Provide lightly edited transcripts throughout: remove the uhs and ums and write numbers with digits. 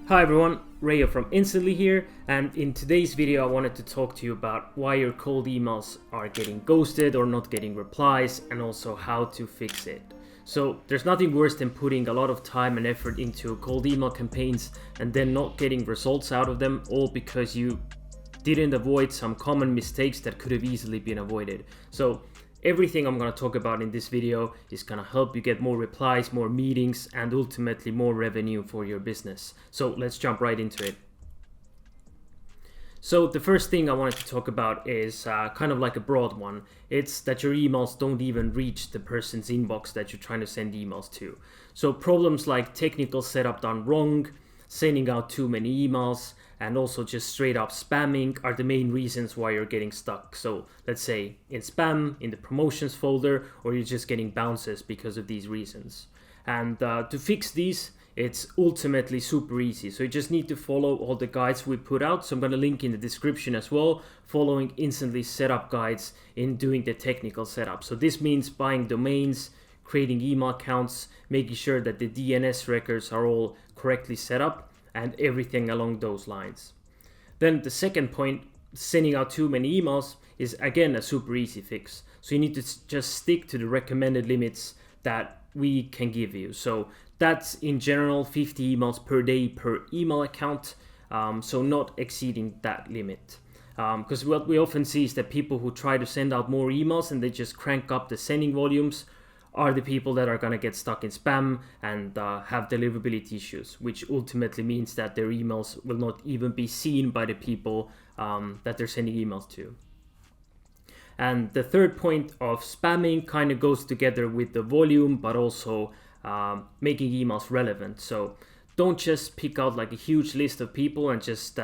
Hi everyone, Rayo from Instantly here, and in today's video I wanted to talk to you about why your cold emails are getting ghosted or not getting replies, and also how to fix it. So there's nothing worse than putting a lot of time and effort into cold email campaigns and then not getting results out of them, all because you didn't avoid some common mistakes that could have easily been avoided. So everything I'm going to talk about in this video is going to help you get more replies, more meetings, and ultimately more revenue for your business. So let's jump right into it. So the first thing I wanted to talk about is kind of like a broad one. It's that your emails don't even reach the person's inbox that you're trying to send emails to. So problems like technical setup done wrong, sending out too many emails, and also just straight up spamming are the main reasons why you're getting stuck. So let's say in spam, in the promotions folder, or you're just getting bounces because of these reasons. And to fix these, it's ultimately super easy. So you just need to follow all the guides we put out. So I'm going to link in the description as well, following Instantly setup guides in doing the technical setup. So this means buying domains, creating email accounts, making sure that the DNS records are all correctly set up, and everything along those lines. Then the second point, sending out too many emails, is again a super easy fix. So you need to just stick to the recommended limits that we can give you. So that's in general 50 emails per day per email account, so not exceeding that limit. Because what we often see is that people who try to send out more emails and they just crank up the sending volumes are the people that are going to get stuck in spam and have deliverability issues, which ultimately means that their emails will not even be seen by the people that they're sending emails to. And the third point of spamming kind of goes together with the volume, but also making emails relevant. So don't just pick out like a huge list of people and just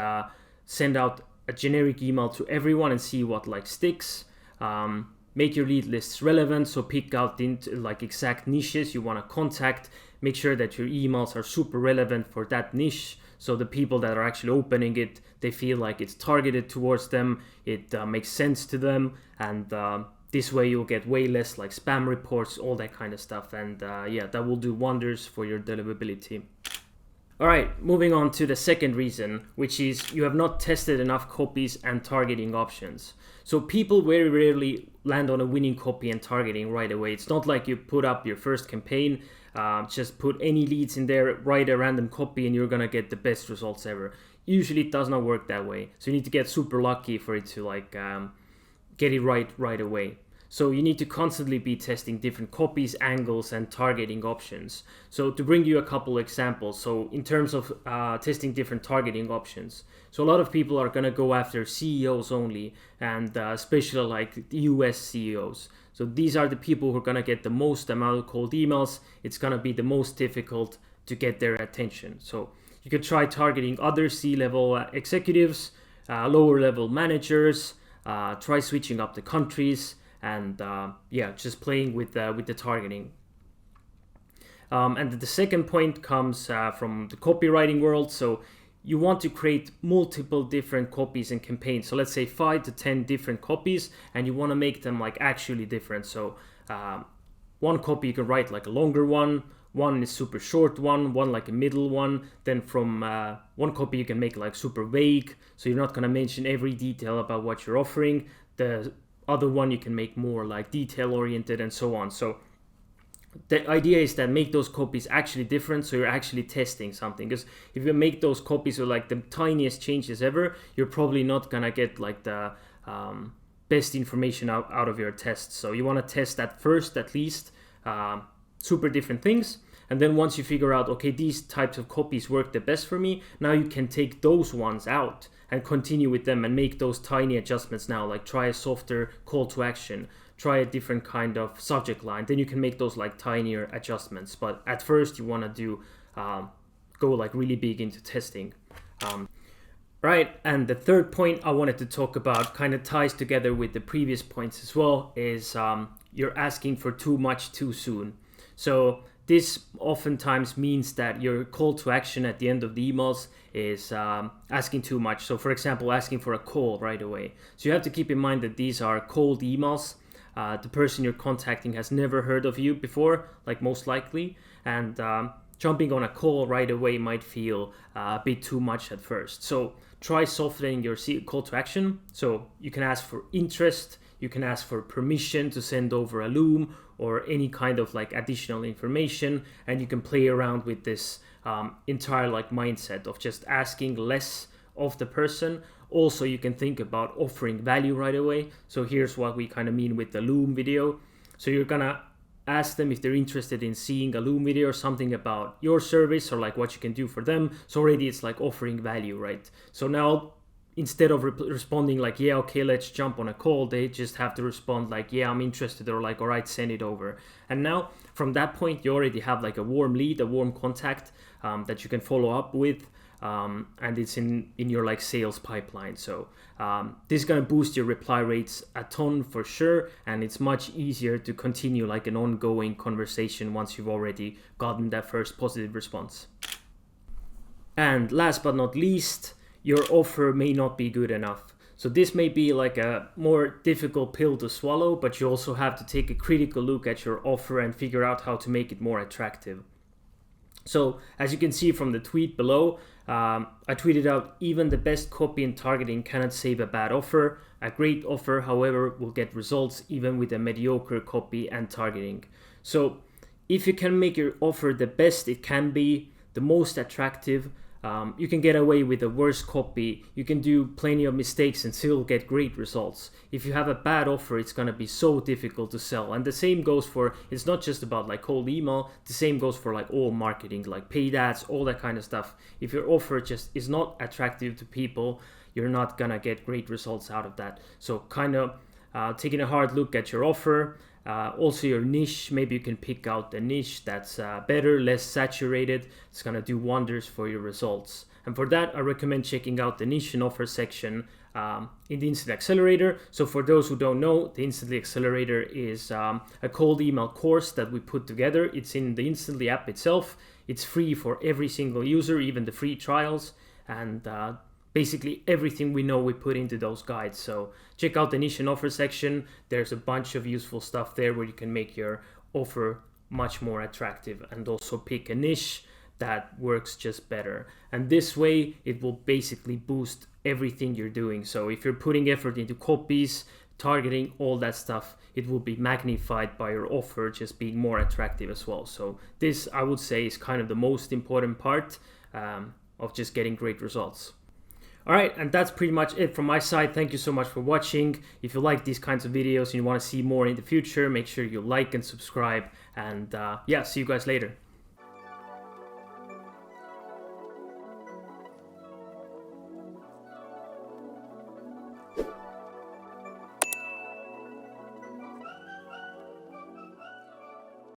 send out a generic email to everyone and see what like sticks. Make your lead lists relevant, so pick out the like exact niches you want to contact. Make sure that your emails are super relevant for that niche, so the people that are actually opening it, they feel like it's targeted towards them, it makes sense to them, and this way you'll get way less like spam reports, all that kind of stuff, and yeah, that will do wonders for your deliverability. Alright, moving on to the second reason, which is you have not tested enough copies and targeting options. So people very rarely land on a winning copy and targeting right away. It's not like you put up your first campaign, just put any leads in there, write a random copy, and you're gonna get the best results ever. Usually it does not work that way. So you need to get super lucky for it to like get it right away. So you need to constantly be testing different copies, angles, and targeting options. So to bring you a couple examples, so in terms of testing different targeting options, so a lot of people are going to go after CEOs only, and especially like US CEOs. So these are the people who are going to get the most amount of cold emails. It's going to be the most difficult to get their attention. So you could try targeting other C-level executives, lower level managers, try switching up the countries, and yeah, just playing with the targeting. And the second point comes from the copywriting world. So you want to create multiple different copies and campaigns. So let's say 5 to 10 different copies, and you want to make them like actually different. So one copy you can write like a longer one is super short one like a middle one. Then from one copy you can make like super vague, so you're not going to mention every detail about what you're offering. The other one you can make more like detail oriented, and so on. So the idea is that make those copies actually different, so you're actually testing something. Because if you make those copies with like the tiniest changes ever, you're probably not gonna get like the best information out of your tests. So you want to test that first, at least super different things. And then once you figure out, okay, these types of copies work the best for me, now you can take those ones out and continue with them and make those tiny adjustments now, like try a softer call to action, try a different kind of subject line. Then you can make those like tinier adjustments. But at first you want to do go like really big into testing. Right, and the third point I wanted to talk about kind of ties together with the previous points as well, is you're asking for too much too soon. So this oftentimes means that your call to action at the end of the emails is asking too much. So for example, asking for a call right away. So you have to keep in mind that these are cold emails. The person you're contacting has never heard of you before, like most likely. And jumping on a call right away might feel a bit too much at first. So try softening your call to action. So you can ask for interest, you can ask for permission to send over a loom or any kind of like additional information, and you can play around with this entire like mindset of just asking less of the person. Also, you can think about offering value right away. So here's what we kind of mean with the loom video. So you're gonna ask them if they're interested in seeing a loom video or something about your service or like what you can do for them. So already it's like offering value, right? So now instead of responding like, yeah, okay, let's jump on a call, they just have to respond like, yeah, I'm interested, or like, all right, send it over. And now from that point, you already have like a warm lead, a warm contact that you can follow up with. And it's in your like sales pipeline. So this is going to boost your reply rates a ton for sure. And it's much easier to continue like an ongoing conversation once you've already gotten that first positive response. And last but not least, your offer may not be good enough. So this may be like a more difficult pill to swallow, but you also have to take a critical look at your offer and figure out how to make it more attractive. So as you can see from the tweet below, I tweeted out, even the best copy and targeting cannot save a bad offer. A great offer, however, will get results even with a mediocre copy and targeting. So if you can make your offer the best it can be, the most attractive, you can get away with a worse copy. You can do plenty of mistakes and still get great results. If you have a bad offer, it's going to be so difficult to sell. And the same goes for, it's not just about like cold email, the same goes for like all marketing, like paid ads, all that kind of stuff. If your offer just is not attractive to people, you're not going to get great results out of that. So kind of taking a hard look at your offer. Also your niche, maybe you can pick out the niche that's better, less saturated. It's going to do wonders for your results. And for that, I recommend checking out the niche and offer section in the Instantly Accelerator. So for those who don't know, the Instantly Accelerator is a cold email course that we put together. It's in the Instantly app itself. It's free for every single user, even the free trials. And basically everything we know we put into those guides. So check out the niche and offer section. There's a bunch of useful stuff there where you can make your offer much more attractive and also pick a niche that works just better. And this way it will basically boost everything you're doing. So if you're putting effort into copies, targeting, all that stuff, it will be magnified by your offer just being more attractive as well. So this, I would say, is kind of the most important part of just getting great results. All right, and that's pretty much it from my side. Thank you so much for watching. If you like these kinds of videos and you want to see more in the future, make sure you like and subscribe. And yeah, see you guys later.